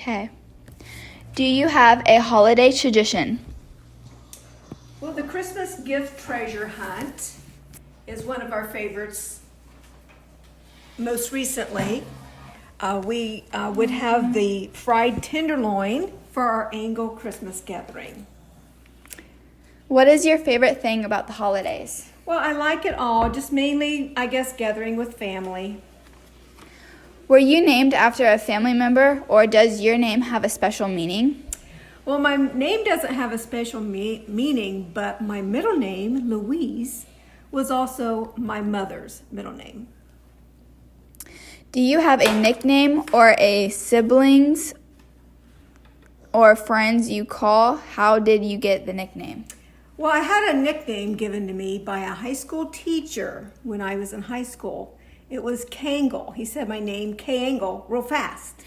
Okay. Do you have a holiday tradition? Well, the Christmas gift treasure hunt is one of our favorites. Most recently, we would have the fried tenderloin for our annual Christmas gathering. What is your favorite thing about the holidays? Well, I like it all, just mainly, I guess, gathering with family. Were you named after a family member, or does your name have a special meaning? Well, my name doesn't have a special meaning, but my middle name, Louise, was also my mother's middle name. Do you have a nickname or a siblings or friends you call? How did you get the nickname? Well, I had a nickname given to me by a high school teacher when I was in high school. It was Kangle. He said my name, K-Angle, real fast.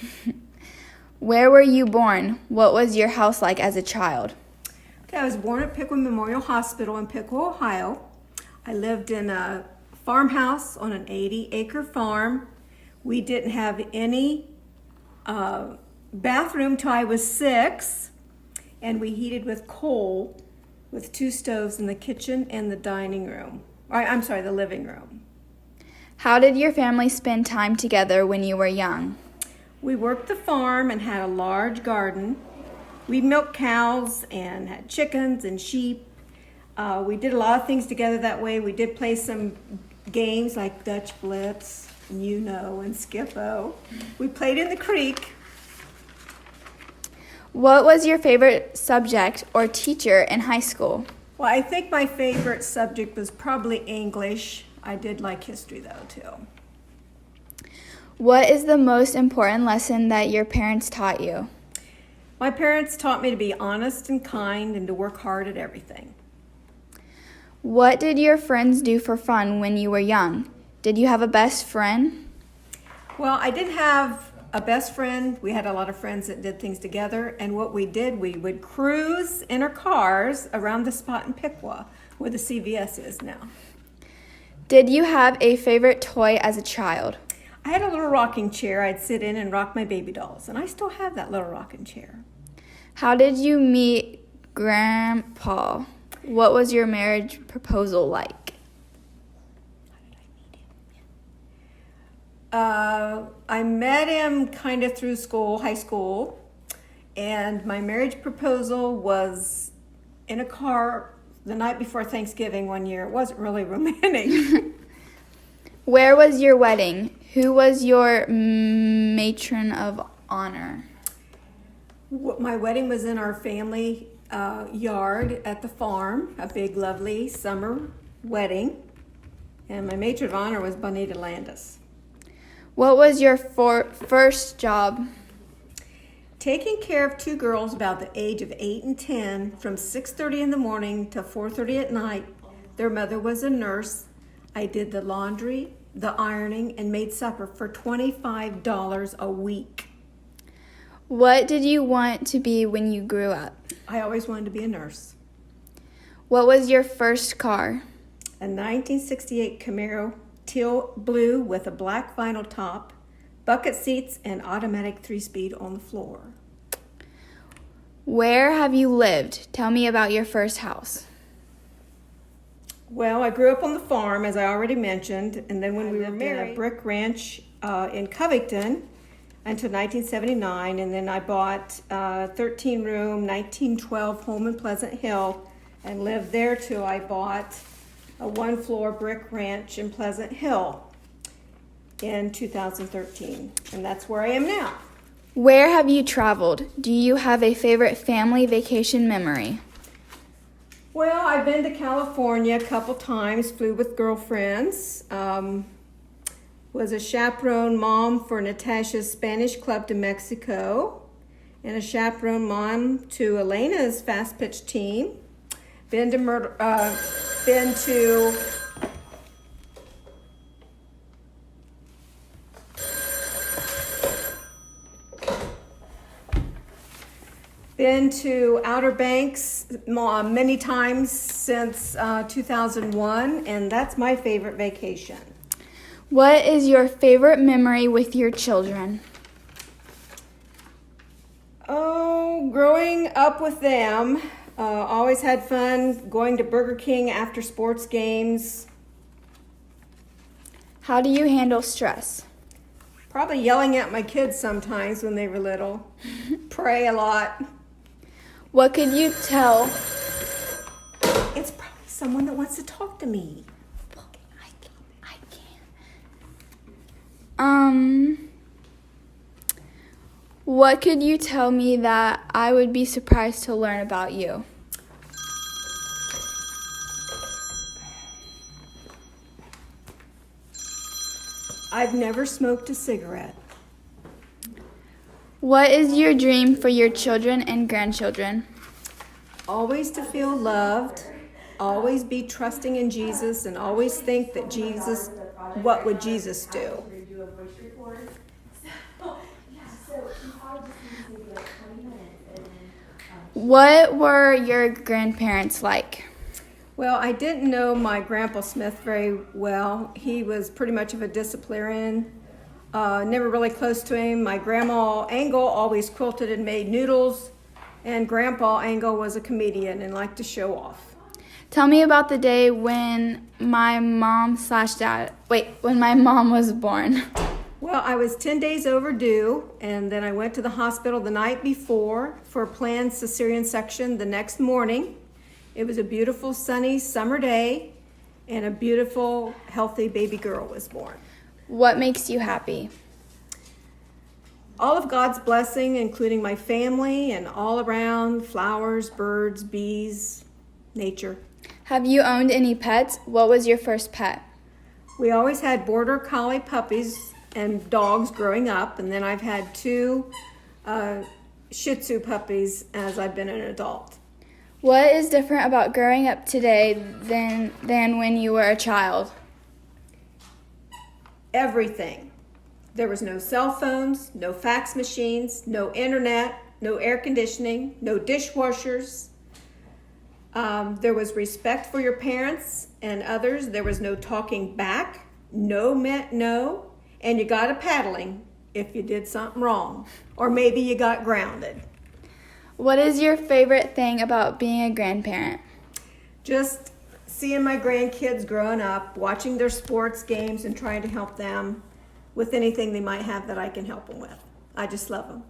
Where were you born? What was your house like as a child? Okay, I was born at Piqua Memorial Hospital in Piqua, Ohio. I lived in a farmhouse on an 80-acre farm. We didn't have any bathroom till I was 6, and we heated with coal with 2 stoves in the kitchen and the the living room. How did your family spend time together when you were young? We worked the farm and had a large garden. We milked cows and had chickens and sheep. We did a lot of things together that way. We did play some games like Dutch Blitz, and and Skip-O. We played in the creek. What was your favorite subject or teacher in high school? Well, I think my favorite subject was probably English. I did like history, though, too. What is the most important lesson that your parents taught you? My parents taught me to be honest and kind and to work hard at everything. What did your friends do for fun when you were young? Did you have a best friend? Well, I didn't have a best friend. We had a lot of friends that did things together, and what we did, we would cruise in our cars around the spot in Piqua, where the CVS is now. Did you have a favorite toy as a child? I had a little rocking chair I'd sit in and rock my baby dolls, and I still have that little rocking chair. How did you meet Grandpa? What was your marriage proposal like? How did I meet him? I met him kind of through school, high school, and my marriage proposal was in a car the night before Thanksgiving one year. It wasn't really romantic. Where was your wedding? Who was your matron of honor? My wedding was in our family yard at the farm, a big, lovely summer wedding. And my matron of honor was Bonita Landis. What was your first job? Taking care of 2 girls about the age of 8 and 10 from 6:30 in the morning to 4:30 at night. Their mother was a nurse. I did the laundry, the ironing, and made supper for $25 a week. What did you want to be when you grew up? I always wanted to be a nurse. What was your first car? A 1968 Camaro teal blue with a black vinyl top, bucket seats, and automatic 3-speed on the floor. Where have you lived? Tell me about your first house. Well, I grew up on the farm, as I already mentioned, and then when we were married, in a brick ranch in Covington until 1979, and then I bought a 13-room, 1912 home in Pleasant Hill and lived there till I bought a 1-floor brick ranch in Pleasant Hill in 2013, and that's where I am now. Where have you traveled? Do you have a favorite family vacation memory? Well, I've been to California a couple times, flew with girlfriends, was a chaperone mom for Natasha's Spanish club to Mexico, and a chaperone mom to Elena's fast pitch team. Been to Outer Banks many times since 2001, and that's my favorite vacation. What is your favorite memory with your children? growing up with them, always had fun going to Burger King after sports games. How do you handle stress? Probably yelling at my kids sometimes when they were little. Pray a lot. What could you tell? It's probably someone that wants to talk to me. I can't. What could you tell me that I would be surprised to learn about you? I've never smoked a cigarette. What is your dream for your children and grandchildren? Always to feel loved, always be trusting in Jesus, and always think that Jesus, what would Jesus do? What were your grandparents like? Well, I didn't know my Grandpa Smith very well. He was pretty much of a disciplinarian, never really close to him. My Grandma Angle always quilted and made noodles, and Grandpa Angle was a comedian and liked to show off. Tell me about the day when my mom was born. Well, I was 10 days overdue, and then I went to the hospital the night before for a planned cesarean section the next morning. It was a beautiful sunny summer day, and a beautiful, healthy baby girl was born. What makes you happy? All of God's blessing, including my family and all around, flowers, birds, bees, nature. Have you owned any pets? What was your first pet? We always had border collie puppies and dogs growing up, and then I've had 2 Shih Tzu puppies as I've been an adult. What is different about growing up today than when you were a child? Everything. There was no cell phones, no fax machines, no internet, no air conditioning, no dishwashers. There was respect for your parents and others. There was no talking back. No meant no. And you got a paddling if you did something wrong. Or maybe you got grounded. What is your favorite thing about being a grandparent? Just seeing my grandkids growing up, watching their sports games and trying to help them with anything they might have that I can help them with. I just love them.